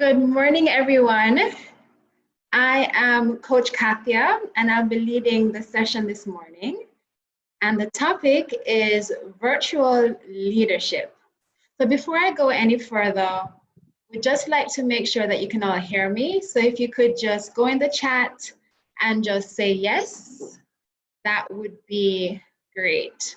Good morning, everyone. I am Coach Kathya, and I'll be leading the session this morning. And the topic is virtual leadership. So before I go any further, we'd just like to make sure that you can all hear me. So if you could just go in the chat and just say yes, that would be great.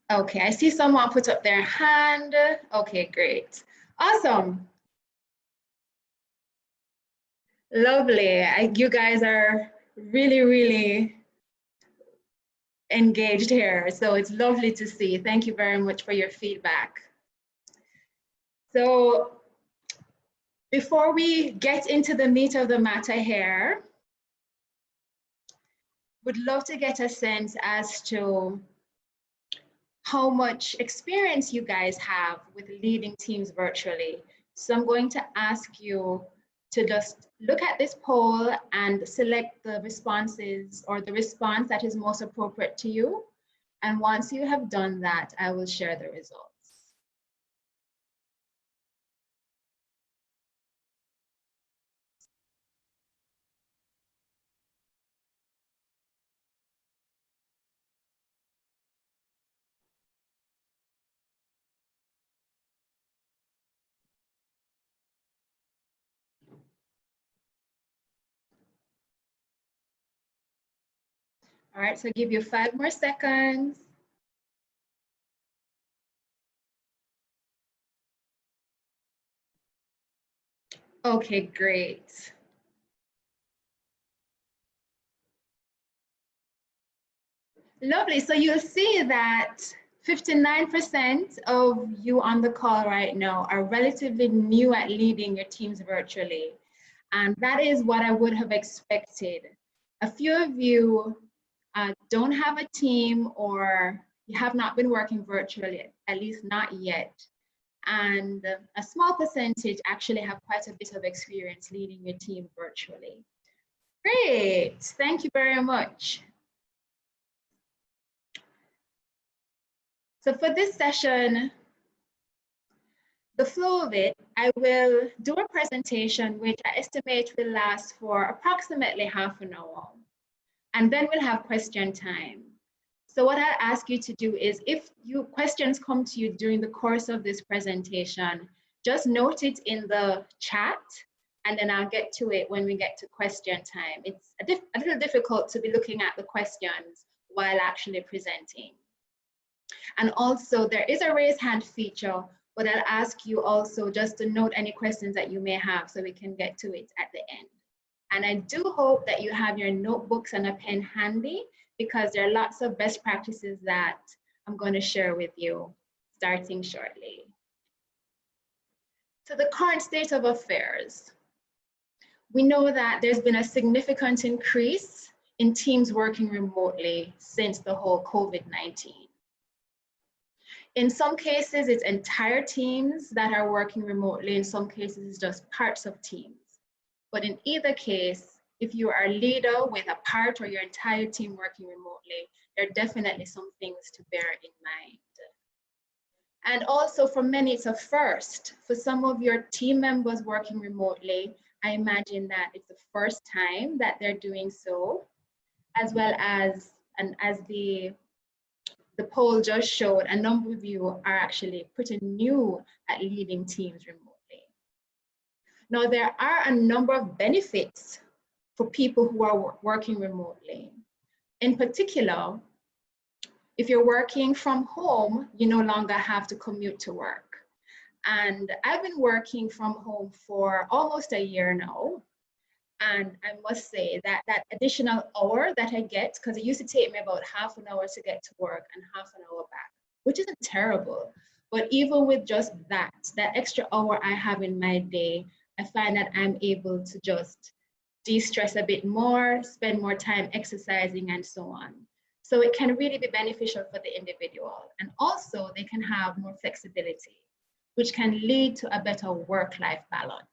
Okay, I see someone put up their hand. Okay, great. Awesome. Lovely. You guys are really engaged here. So it's lovely to see. Thank you very much for your feedback. So before we get into the meat of the matter here, would love to get a sense as to how much experience you guys have with leading teams virtually. So I'm going to ask you to just look at this poll and select the responses or the response that is most appropriate to you. And once you have done that, I will share the results. All right, so I'll give you 5 more seconds. Okay, great. Lovely, so you'll see that 59% of you on the call right now are relatively new at leading your teams virtually. And that is what I would have expected. A few of you don't have a team or you have not been working virtually, at least not yet. And a small percentage actually have quite a bit of experience leading your team virtually. Great, thank you very much. So for this session, the flow of it, I will do a presentation which I estimate will last for approximately half an hour. And then we'll have question time. So what I'll ask you to do is if questions come to you during the course of this presentation, just note it in the chat and then I'll get to it when we get to question time. It's a little difficult to be looking at the questions while actually presenting. And also there is a raise hand feature, but I'll ask you also just to note any questions that you may have so we can get to it at the end. And I do hope that you have your notebooks and a pen handy because there are lots of best practices that I'm going to share with you starting shortly. So the current state of affairs. We know that there's been a significant increase in teams working remotely since the whole COVID-19. In some cases, it's entire teams that are working remotely. In some cases, it's just parts of teams. But in either case, if you are a leader with a part or your entire team working remotely, there are definitely some things to bear in mind. And also for many, it's a first. For some of your team members working remotely, I imagine that it's the first time that they're doing so, as well as, and as the poll just showed, a number of you are actually pretty new at leading teams remotely. Now, there are a number of benefits for people who are working remotely. In particular, if you're working from home, you no longer have to commute to work. And I've been working from home for almost a year now. And I must say that that additional hour that I get, because it used to take me about half an hour to get to work and half an hour back, which isn't terrible. But even with just that extra hour I have in my day, I find that I'm able to just de-stress a bit more, spend more time exercising and so on. So it can really be beneficial for the individual. And also they can have more flexibility, which can lead to a better work-life balance.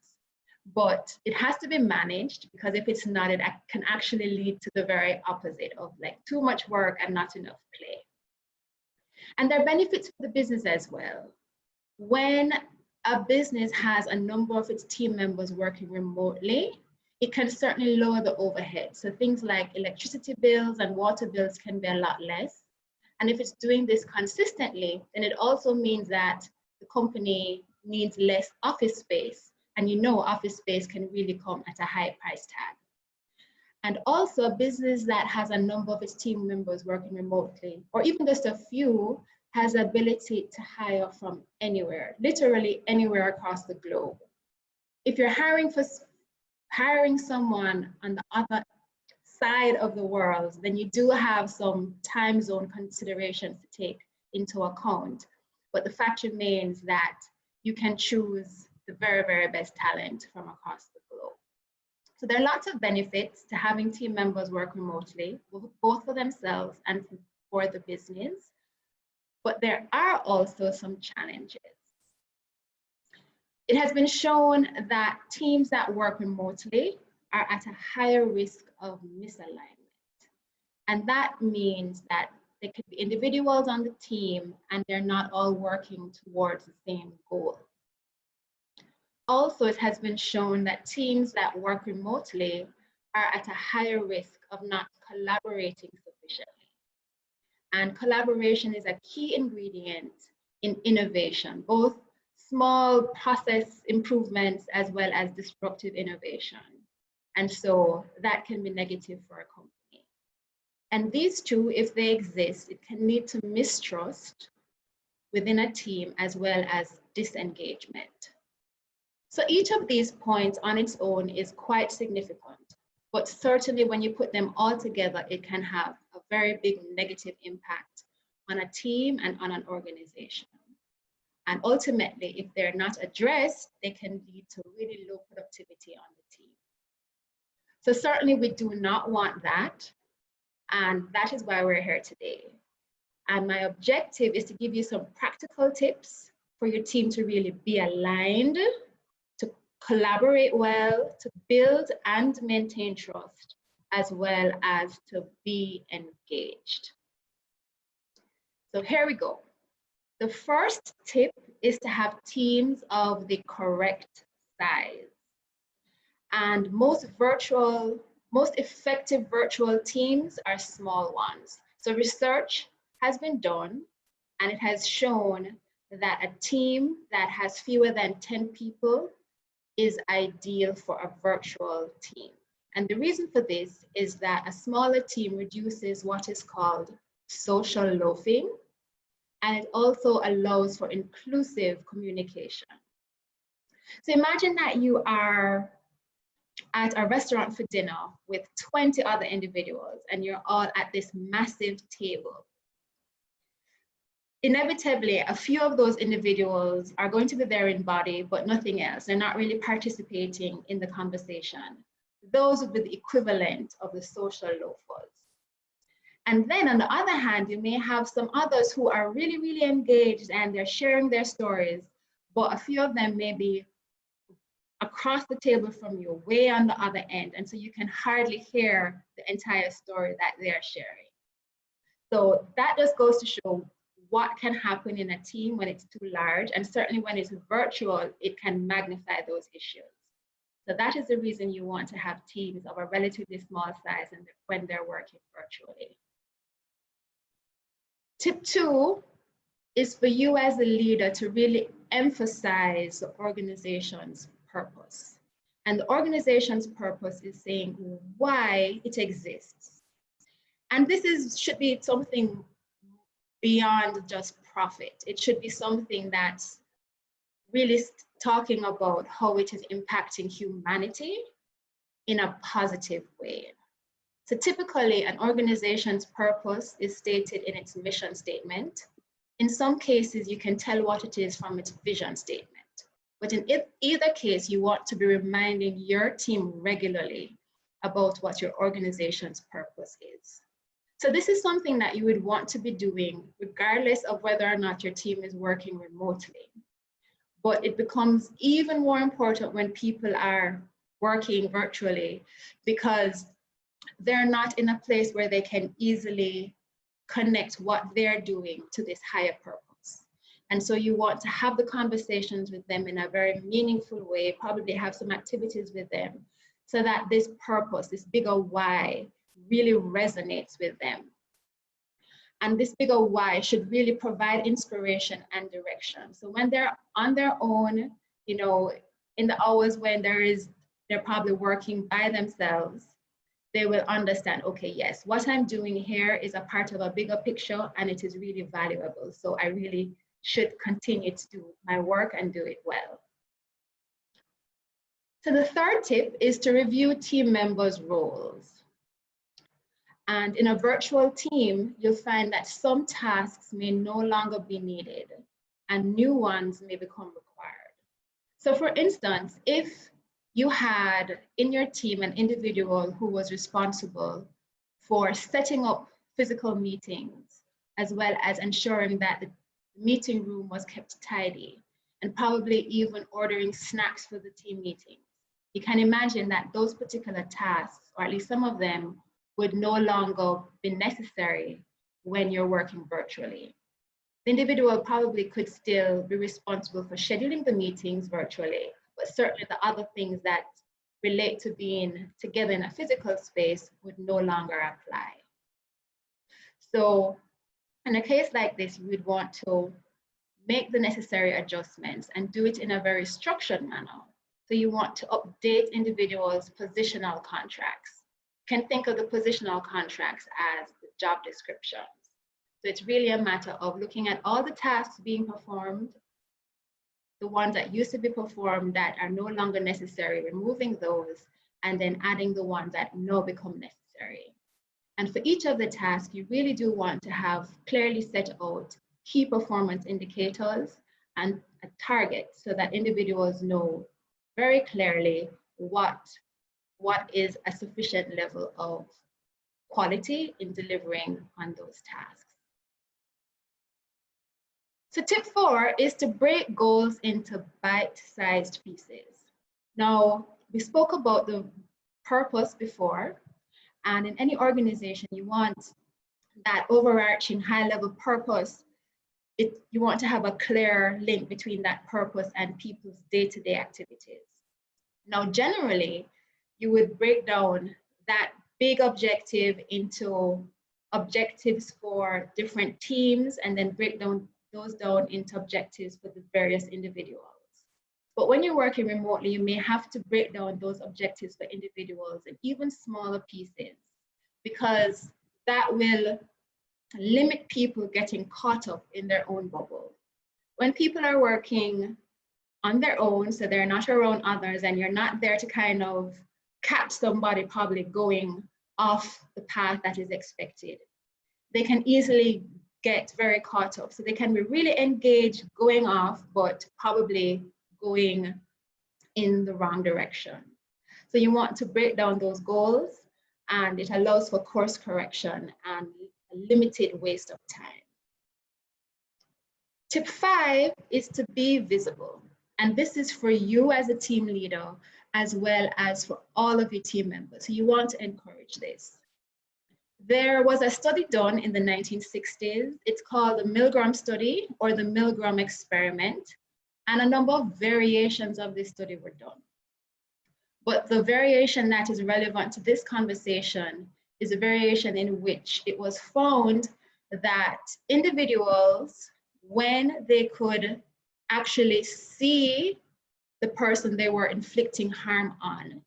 But it has to be managed because if it's not, it can actually lead to the very opposite of like too much work and not enough play. And there are benefits for the business as well. When a business has a number of its team members working remotely, it can certainly lower the overhead. So things like electricity bills and water bills can be a lot less. And if it's doing this consistently, then it also means that the company needs less office space. And you know, office space can really come at a high price tag. And also a business that has a number of its team members working remotely, or even just a few, has the ability to hire from anywhere, literally anywhere across the globe. If you're hiring someone on the other side of the world, then you do have some time zone considerations to take into account. But the fact remains that you can choose the very, very best talent from across the globe. So there are lots of benefits to having team members work remotely, both for themselves and for the business. But there are also some challenges. It has been shown that teams that work remotely are at a higher risk of misalignment. And that means that there could be individuals on the team and they're not all working towards the same goal. Also, it has been shown that teams that work remotely are at a higher risk of not collaborating sufficiently. And collaboration is a key ingredient in innovation, both small process improvements as well as disruptive innovation. And so that can be negative for a company. And these two, if they exist, it can lead to mistrust within a team as well as disengagement. So each of these points on its own is quite significant, but certainly when you put them all together, it can have a very big negative impact on a team and on an organization. And ultimately, if they're not addressed, they can lead to really low productivity on the team. So certainly we do not want that. And that is why we're here today. And my objective is to give you some practical tips for your team to really be aligned, to collaborate well, to build and maintain trust, as well as to be engaged. So here we go. The first tip is to have teams of the correct size. And most effective virtual teams are small ones. So research has been done, and it has shown that a team that has fewer than 10 people is ideal for a virtual team. And the reason for this is that a smaller team reduces what is called social loafing, and it also allows for inclusive communication. So imagine that you are at a restaurant for dinner with 20 other individuals and you're all at this massive table. Inevitably, a few of those individuals are going to be there in body, but nothing else. They're not really participating in the conversation. Those would be the equivalent of the social loafers. And then on the other hand, you may have some others who are really, really engaged and they're sharing their stories, but a few of them may be across the table from you, way on the other end. And so you can hardly hear the entire story that they're sharing. So that just goes to show what can happen in a team when it's too large, and certainly when it's virtual, it can magnify those issues. So that is the reason you want to have teams of a relatively small size and when they're working virtually. Tip 2 is for you as a leader to really emphasize the organization's purpose. And the organization's purpose is saying why it exists. And this should be something beyond just profit. It should be something that's really talking about how it is impacting humanity in a positive way. So typically, an organization's purpose is stated in its mission statement. In some cases, you can tell what it is from its vision statement. But in either case, you want to be reminding your team regularly about what your organization's purpose is. So this is something that you would want to be doing regardless of whether or not your team is working remotely. But it becomes even more important when people are working virtually because they're not in a place where they can easily connect what they're doing to this higher purpose. And so you want to have the conversations with them in a very meaningful way, probably have some activities with them so that this purpose, this bigger why, really resonates with them. And this bigger why should really provide inspiration and direction. So when they're on their own, you know, in the hours when they're probably working by themselves, they will understand, okay, yes, what I'm doing here is a part of a bigger picture and it is really valuable. So I really should continue to do my work and do it well. So the third tip is to review team members' roles. And in a virtual team, you'll find that some tasks may no longer be needed and new ones may become required. So for instance, if you had in your team an individual who was responsible for setting up physical meetings, as well as ensuring that the meeting room was kept tidy, and probably even ordering snacks for the team meetings, you can imagine that those particular tasks, or at least some of them, would no longer be necessary when you're working virtually. The individual probably could still be responsible for scheduling the meetings virtually, but certainly the other things that relate to being together in a physical space would no longer apply. So in a case like this, you would want to make the necessary adjustments and do it in a very structured manner. So you want to update individuals' positional contracts. You can think of the positional contracts as the job descriptions. So it's really a matter of looking at all the tasks being performed, the ones that used to be performed that are no longer necessary, removing those, and then adding the ones that now become necessary. And for each of the tasks, you really do want to have clearly set out key performance indicators and a target so that individuals know very clearly what is a sufficient level of quality in delivering on those tasks. So tip 4 is to break goals into bite-sized pieces. Now, we spoke about the purpose before, and in any organization, you want that overarching high-level purpose. You want to have a clear link between that purpose and people's day-to-day activities. Now, generally, you would break down that big objective into objectives for different teams and then break those down into objectives for the various individuals. But when you're working remotely, you may have to break down those objectives for individuals in even smaller pieces, because that will limit people getting caught up in their own bubble. When people are working on their own, so they're not around others, and you're not there to kind of catch somebody probably going off the path that is expected, they can easily get very caught up. So they can be really engaged going off, but probably going in the wrong direction. So you want to break down those goals, and it allows for course correction and a limited waste of time. Tip 5 is to be visible. And this is for you as a team leader, as well as for all of your team members. So you want to encourage this. There was a study done in the 1960s. It's called the Milgram study or the Milgram experiment. And a number of variations of this study were done. But the variation that is relevant to this conversation is a variation in which it was found that individuals, when they could actually see the person they were inflicting harm on,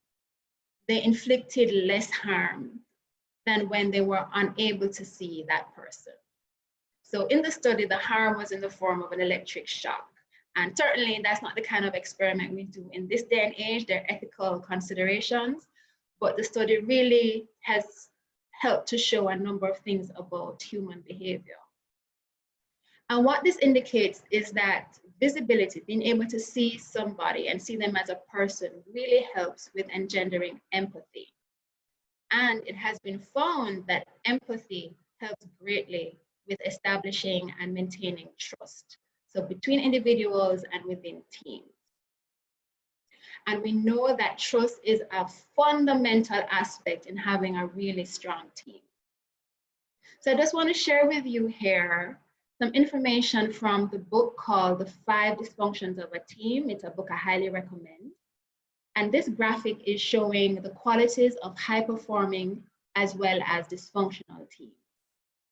they inflicted less harm than when they were unable to see that person. So in the study, the harm was in the form of an electric shock. And certainly that's not the kind of experiment we do in this day and age. There are ethical considerations, but the study really has helped to show a number of things about human behavior. And what this indicates is that visibility, being able to see somebody and see them as a person, really helps with engendering empathy. And it has been found that empathy helps greatly with establishing and maintaining trust. So between individuals and within teams. And we know that trust is a fundamental aspect in having a really strong team. So I just want to share with you here some information from the book called The 5 Dysfunctions of a Team. It's a book I highly recommend. And this graphic is showing the qualities of high-performing as well as dysfunctional teams.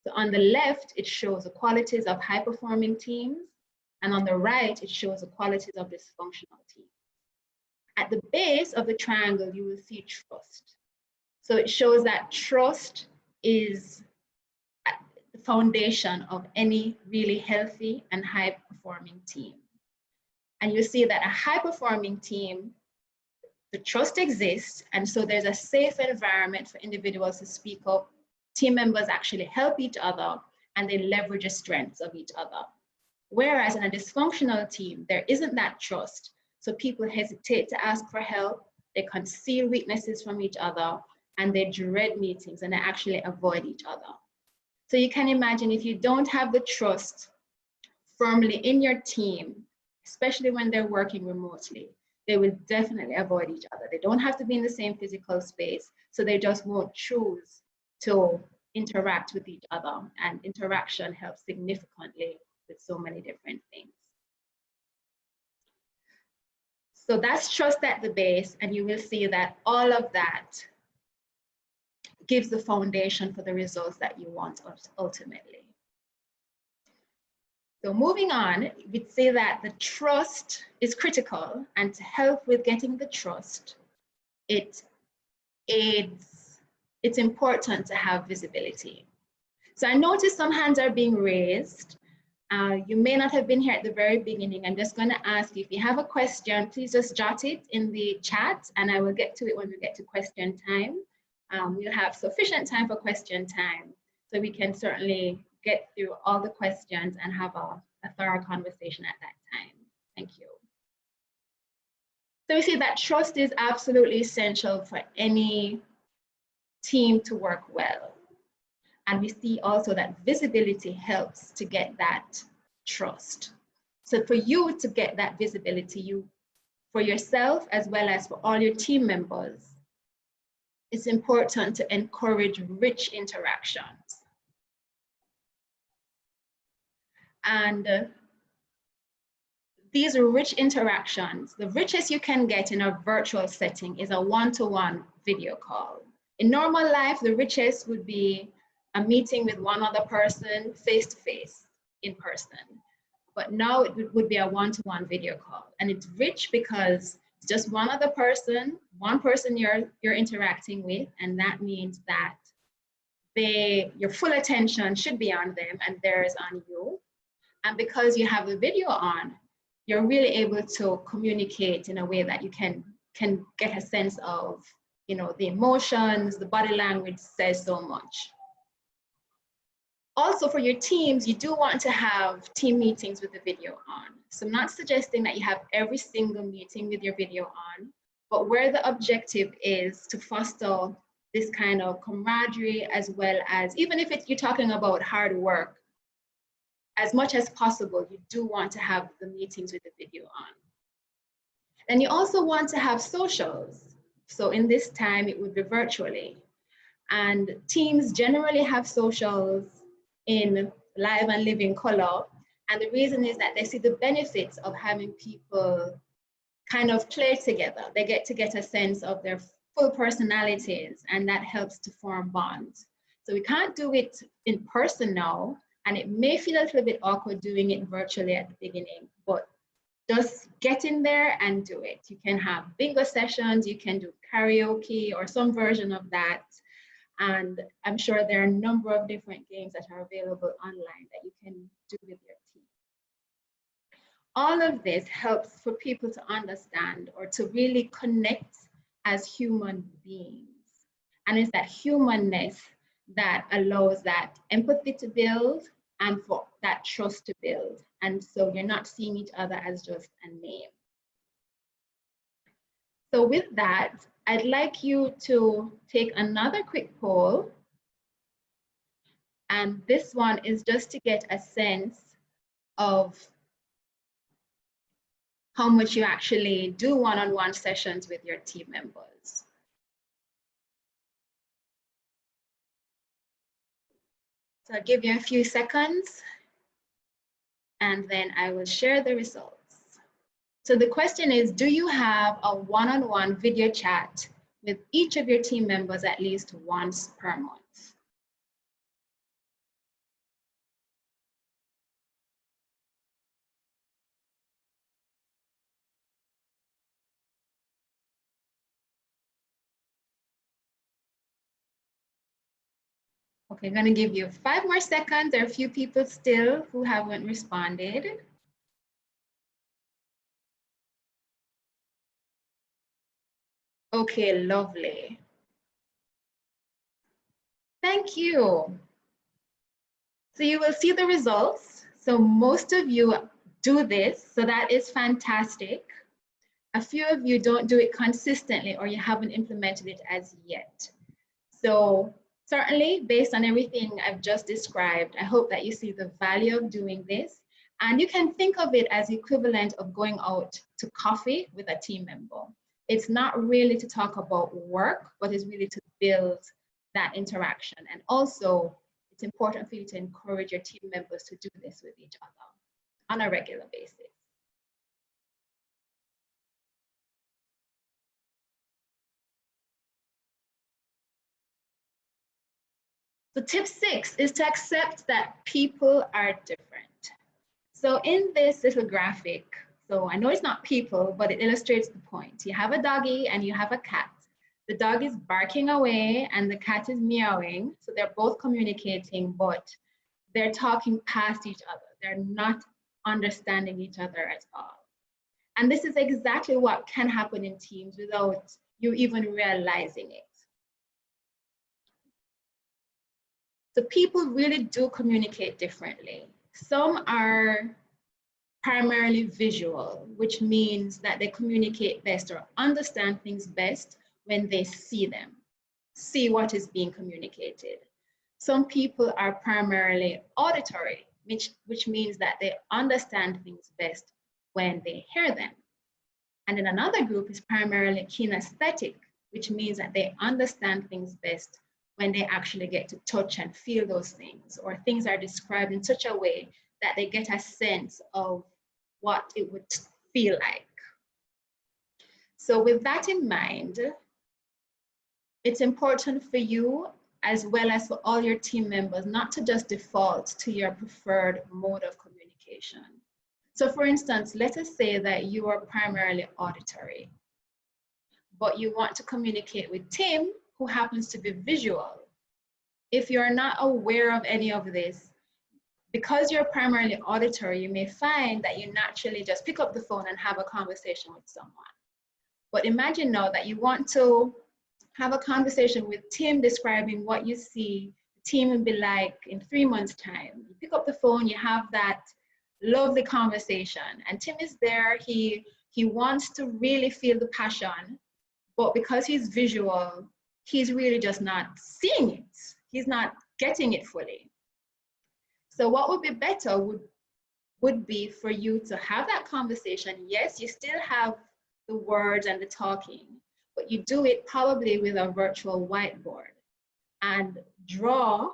So on the left, it shows the qualities of high-performing teams, and on the right, it shows the qualities of dysfunctional teams. At the base of the triangle, you will see trust. So it shows that trust is at the foundation of any really healthy and high-performing team. And you see that a high-performing team, the trust exists, and so there's a safe environment for individuals to speak up. Team members actually help each other, and they leverage the strengths of each other. Whereas in a dysfunctional team, there isn't that trust. So people hesitate to ask for help, they conceal weaknesses from each other, and they dread meetings, and they actually avoid each other. So you can imagine if you don't have the trust firmly in your team, especially when they're working remotely, they will definitely avoid each other. They don't have to be in the same physical space, so they just won't choose to interact with each other. And interaction helps significantly with so many different things. So that's trust at the base, and you will see that all of that gives the foundation for the results that you want ultimately. So moving on, we'd say that the trust is critical, and to help with getting the trust, it's important to have visibility. So I noticed some hands are being raised. You may not have been here at the very beginning. I'm just going to ask you, if you have a question, please just jot it in the chat, and I will get to it when we get to question time. We'll have sufficient time for question time, so we can certainly get through all the questions and have a thorough conversation at that time. Thank you. So we see that trust is absolutely essential for any team to work well. And we see also that visibility helps to get that trust. So for you to get that visibility, for yourself as well as for all your team members, it's important to encourage rich interactions. And these rich interactions, the richest you can get in a virtual setting is a one-to-one video call. In normal life, the richest would be a meeting with one other person face-to-face in person. But now it would be a one-to-one video call. And it's rich because it's just one other person, one person you're interacting with, and that means that your full attention should be on them and theirs on you. And because you have the video on, you're really able to communicate in a way that you can get a sense of, the emotions, the body language says so much. Also for your teams, you do want to have team meetings with the video on. So I'm not suggesting that you have every single meeting with your video on, but where the objective is to foster this kind of camaraderie, as well as, even if you're talking about hard work, as much as possible, you do want to have the meetings with the video on. And you also want to have socials. So in this time, it would be virtually. And teams generally have socials in live and living color. And the reason is that they see the benefits of having people kind of play together. They get to get a sense of their full personalities, and that helps to form bonds. So we can't do it in person now, and it may feel a little bit awkward doing it virtually at the beginning, but just get in there and do it. You can have bingo sessions, you can do karaoke or some version of that. And I'm sure there are a number of different games that are available online that you can do with your team. All of this helps for people to understand or to really connect as human beings. And it's that humanness that allows that empathy to build and for that trust to build. And so you're not seeing each other as just a name. So with that, I'd like you to take another quick poll. And this one is just to get a sense of how much you actually do one-on-one sessions with your team members. So I'll give you a few seconds. and then I will share the results. So the question is, do you have a one-on-one video chat with each of your team members at least once per month? Okay, I'm going to give you 5 more seconds. There are a few people still who haven't responded. Okay, lovely. Thank you. So you will see the results. So most of you do this, so that is fantastic. A few of you don't do it consistently or you haven't implemented it as yet. So certainly, based on everything I've just described, I hope that you see the value of doing this. And you can think of it as equivalent of going out to coffee with a team member. It's not really to talk about work, but it's really to build that interaction. And also, it's important for you to encourage your team members to do this with each other on a regular basis. So tip 6 is to accept that people are different. So in this little graphic, so I know it's not people, but it illustrates the point. You have a doggy and you have a cat. The dog is barking away and the cat is meowing. So they're both communicating, but they're talking past each other. They're not understanding each other at all. And this is exactly what can happen in teams without you even realizing it. So people really do communicate differently. Some are primarily visual, which means that they communicate best or understand things best when they see them, see what is being communicated. Some people are primarily auditory, which means that they understand things best when they hear them. And then another group is primarily kinesthetic, which means that they understand things best when they actually get to touch and feel those things, or things are described in such a way that they get a sense of what it would feel like. So with that in mind, it's important for you as well as for all your team members not to just default to your preferred mode of communication. So for instance, let us say that you are primarily auditory, but you want to communicate with Tim, who happens to be visual. If you're not aware of any of this, because you're primarily auditory, you may find that you naturally just pick up the phone and have a conversation with someone. But imagine now that you want to have a conversation with Tim describing what you see the team will be like in 3 months' time. You pick up the phone, you have that lovely conversation, and Tim is there. He wants to really feel the passion, but because he's visual, he's really just not seeing it. He's not getting it fully. So what would be better would be for you to have that conversation. Yes, you still have the words and the talking, but you do it probably with a virtual whiteboard and draw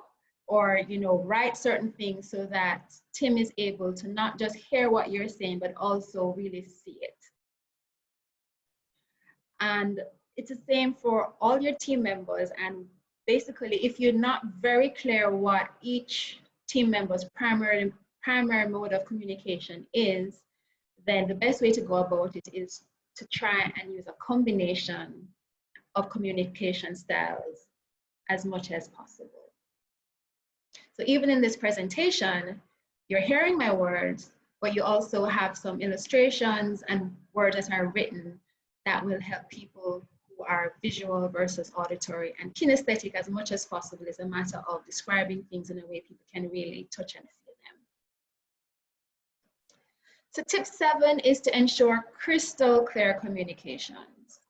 or write certain things so that Tim is able to not just hear what you're saying, but also really see it. And it's the same for all your team members. And basically, if you're not very clear what each team member's primary mode of communication is, then the best way to go about it is to try and use a combination of communication styles as much as possible. So even in this presentation, you're hearing my words, but you also have some illustrations and words that are written that will help people who are visual versus auditory, and kinesthetic as much as possible is a matter of describing things in a way people can really touch and feel them. So tip 7 is to ensure crystal clear communications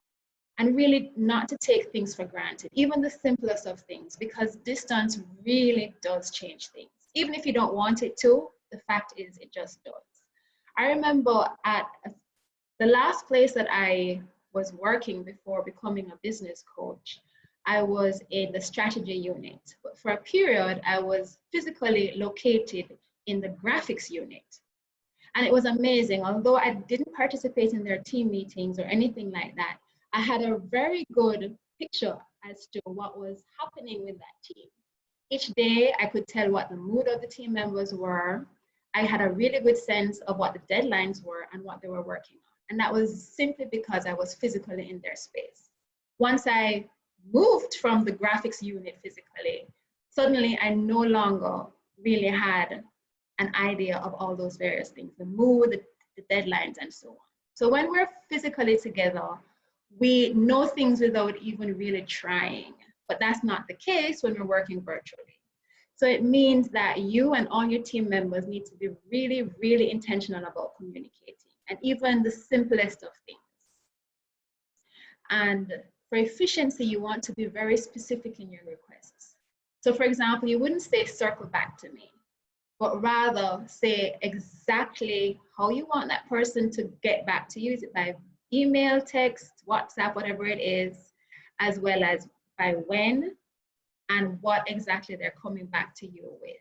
and really not to take things for granted, even the simplest of things, because distance really does change things. Even if you don't want it to, the fact is it just does. I remember at the last place that I was working before becoming a business coach, I was in the strategy unit. But for a period, I was physically located in the graphics unit. And it was amazing. Although I didn't participate in their team meetings or anything like that, I had a very good picture as to what was happening with that team. Each day, I could tell what the mood of the team members were. I had a really good sense of what the deadlines were and what they were working on. And that was simply because I was physically in their space. Once I moved from the graphics unit physically, suddenly I no longer really had an idea of all those various things, the mood, the deadlines, and so on. So when we're physically together, we know things without even really trying, but that's not the case when we're working virtually. So it means that you and all your team members need to be really, really intentional about communicating, and even the simplest of things. And for efficiency, you want to be very specific in your requests. So for example, you wouldn't say circle back to me, but rather say exactly how you want that person to get back to you. Is it by email, text, WhatsApp, whatever it is, as well as by when and what exactly they're coming back to you with.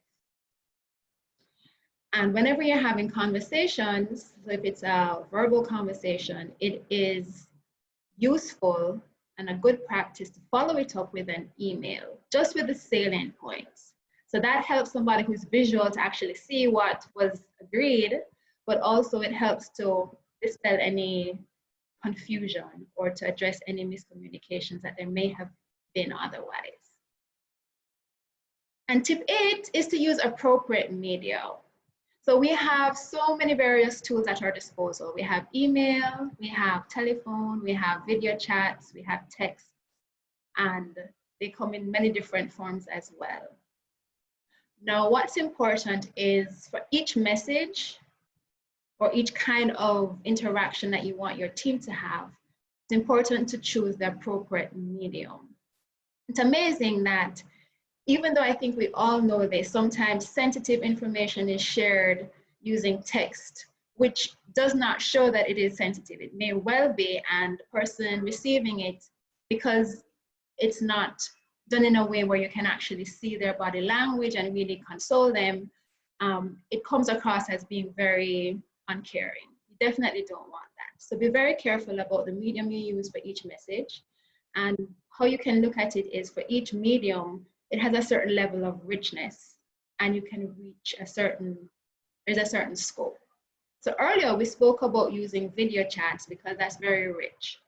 And whenever you're having conversations, so if it's a verbal conversation, it is useful and a good practice to follow it up with an email, just with the salient points. So that helps somebody who's visual to actually see what was agreed, but also it helps to dispel any confusion or to address any miscommunications that there may have been otherwise. And tip 8 is to use appropriate media. So we have so many various tools at our disposal. We have email, we have telephone, we have video chats, we have text, and they come in many different forms as well. Now, what's important is for each message or each kind of interaction that you want your team to have, it's important to choose the appropriate medium. It's amazing that even though I think we all know this, sometimes sensitive information is shared using text, which does not show that it is sensitive. It may well be, and the person receiving it, because it's not done in a way where you can actually see their body language and really console them, it comes across as being very uncaring. You definitely don't want that. So be very careful about the medium you use for each message. And how you can look at it is for each medium, it has a certain level of richness, and you can reach there's a certain scope. So earlier we spoke about using video chats because that's very rich.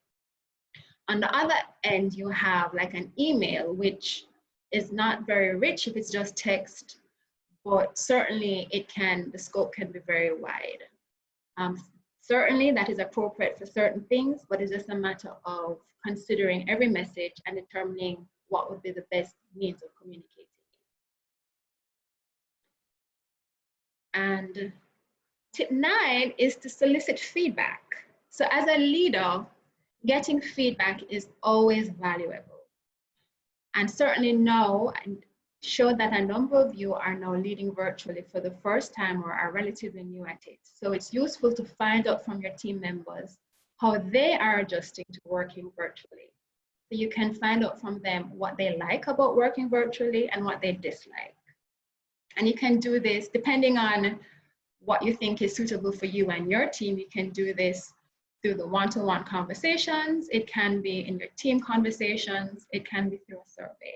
On the other end, you have like an email, which is not very rich if it's just text, but certainly the scope can be very wide. Certainly that is appropriate for certain things, but it's just a matter of considering every message and determining what would be the best means of communicating. And tip 9 is to solicit feedback. So as a leader, getting feedback is always valuable. And certainly now, I'm sure that a number of you are now leading virtually for the first time or are relatively new at it. So it's useful to find out from your team members how they are adjusting to working virtually. So you can find out from them what they like about working virtually and what they dislike. And you can do this depending on what you think is suitable for you and your team. You can do this through the one-to-one conversations. It can be in your team conversations. It can be through a survey.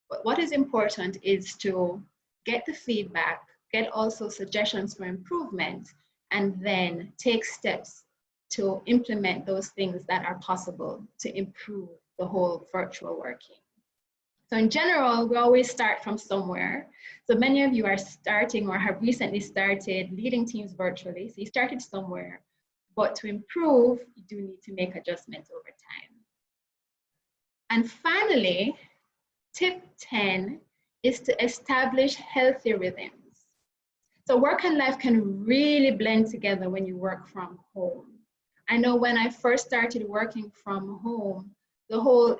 But what is important is to get the feedback, get also suggestions for improvement, and then take steps to implement those things that are possible to improve the whole virtual working. So in general, we always start from somewhere. So many of you are starting or have recently started leading teams virtually. So you started somewhere, but to improve, you do need to make adjustments over time. And finally, tip 10 is to establish healthy rhythms. So work and life can really blend together when you work from home. I know when I first started working from home, the whole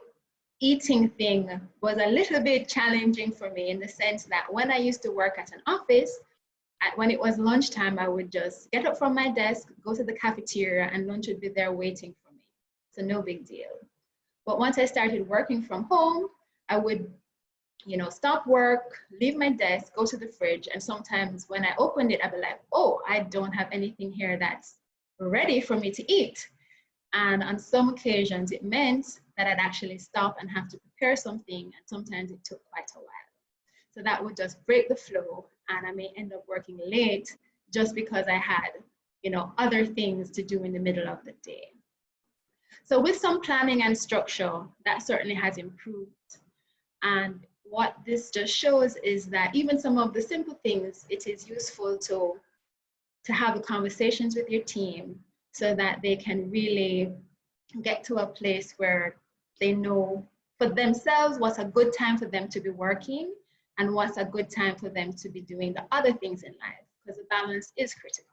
eating thing was a little bit challenging for me in the sense that when I used to work at an office, when it was lunchtime, I would just get up from my desk, go to the cafeteria, and lunch would be there waiting for me. So no big deal. But once I started working from home, I would you know, stop work, leave my desk, go to the fridge. And sometimes when I opened it, I'd be like, oh, I don't have anything here that's ready for me to eat. And on some occasions, it meant that I'd actually stop and have to prepare something. And sometimes it took quite a while. So that would just break the flow. And I may end up working late just because I had, you know, other things to do in the middle of the day. So with some planning and structure, that certainly has improved. And what this just shows is that even some of the simple things, it is useful to have the conversations with your team so that they can really get to a place where they know for themselves what's a good time for them to be working and what's a good time for them to be doing the other things in life, because the balance is critical.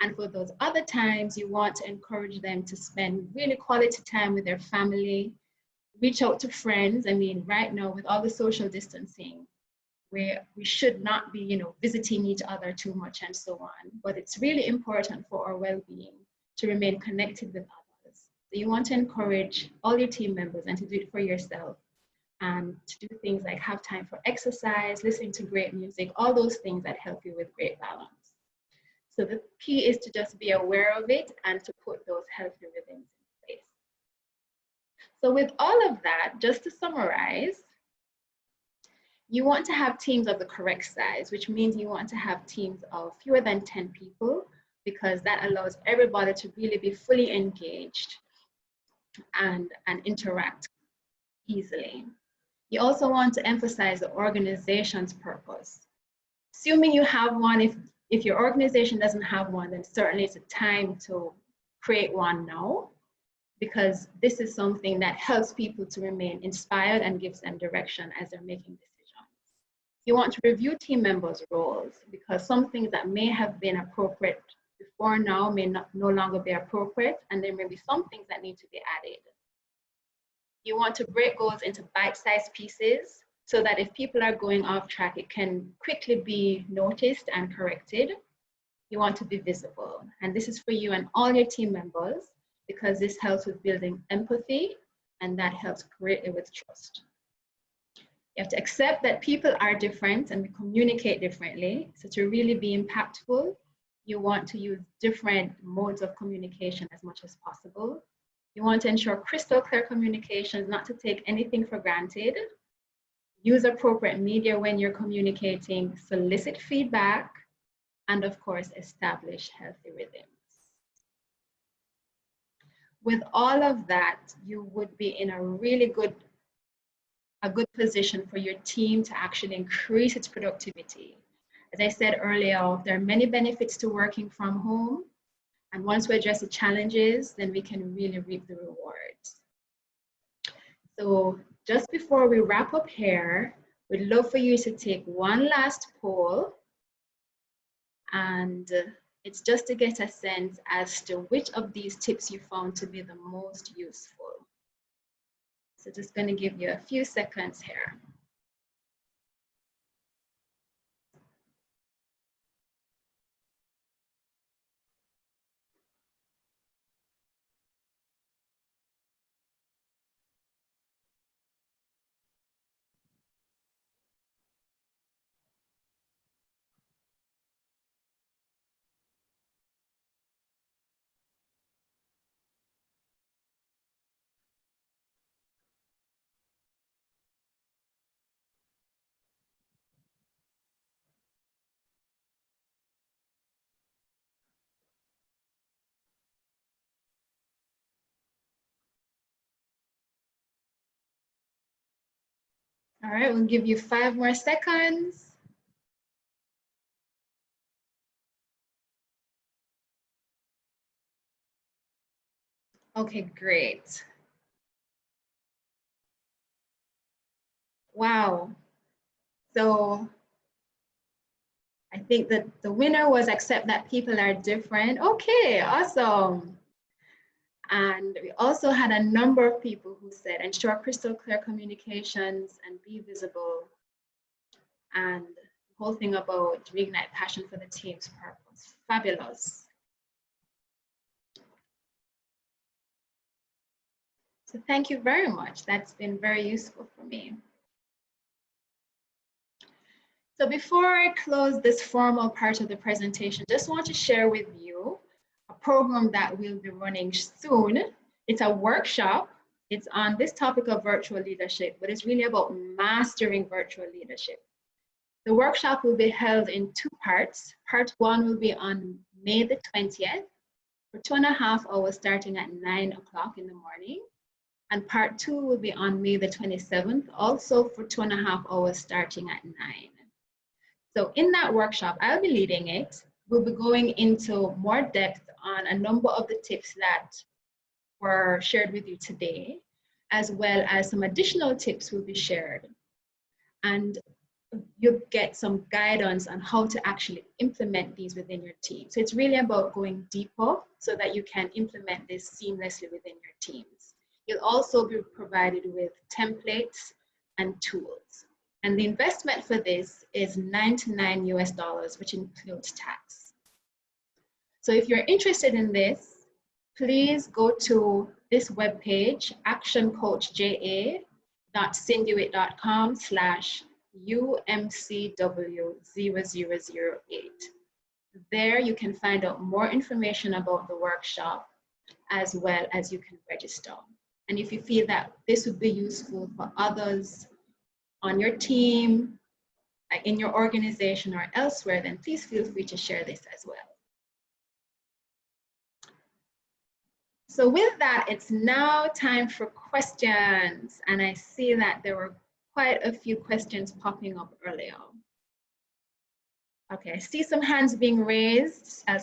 And for those other times, you want to encourage them to spend really quality time with their family, reach out to friends. I mean, right now with all the social distancing, we should not be, you know, visiting each other too much and so on. But it's really important for our well-being to remain connected with others. So you want to encourage all your team members and to do it for yourself, and to do things like have time for exercise, listening to great music, all those things that help you with great balance. So the key is to just be aware of it and to put those healthy rhythms in place. So with all of that, just to summarize, you want to have teams of the correct size, which means you want to have teams of fewer than 10 people, because that allows everybody to really be fully engaged and interact easily. You also want to emphasize the organization's purpose. Assuming you have one, if your organization doesn't have one, then certainly it's a time to create one now, because this is something that helps people to remain inspired and gives them direction as they're making decisions. You want to review team members' roles, because some things that may have been appropriate before now may no longer be appropriate, and there may be some things that need to be added. You want to break goals into bite-sized pieces so that if people are going off track, it can quickly be noticed and corrected. You want to be visible. And this is for you and all your team members, because this helps with building empathy, and that helps greatly with trust. You have to accept that people are different and we communicate differently. So to really be impactful, you want to use different modes of communication as much as possible. You want to ensure crystal clear communications, not to take anything for granted. Use appropriate media when you're communicating, solicit feedback, and of course, establish healthy rhythms. With all of that, you would be in a really good position for your team to actually increase its productivity. As I said earlier, there are many benefits to working from home. And once we address the challenges, then we can really reap the rewards. So just before we wrap up here, we'd love for you to take one last poll. And it's just to get a sense as to which of these tips you found to be the most useful. So just going to give you a few seconds here. All right, we'll give you 5 more seconds. Okay, great. Wow. So I think that the winner was accept that people are different. Okay, awesome. And we also had a number of people who said ensure crystal clear communications and be visible. And the whole thing about reignite passion for the team's purpose. Fabulous. So thank you very much. That's been very useful for me. So before I close this formal part of the presentation, just want to share with you a program that we'll be running soon. It's a workshop. It's on this topic of virtual leadership, but it's really about mastering virtual leadership. The workshop will be held in 2 parts. Part 1 will be on May the 20th for 2.5 hours starting at 9 o'clock in the morning. And part 2 will be on May the 27th, also for 2.5 hours starting at 9. So in that workshop, I'll be leading it. We'll be going into more depth on a number of the tips that were shared with you today, as well as some additional tips will be shared. And you'll get some guidance on how to actually implement these within your team. So it's really about going deeper so that you can implement this seamlessly within your teams. You'll also be provided with templates and tools. And the investment for this is $99 US, which includes tax. So if you're interested in this, please go to this webpage, actioncoachja.cinduit.com/UMCW0008. There you can find out more information about the workshop, as well as you can register. And if you feel that this would be useful for others on your team, in your organization or elsewhere, then please feel free to share this as well. So with that, it's now time for questions. And I see that there were quite a few questions popping up earlier. Okay, I see some hands being raised as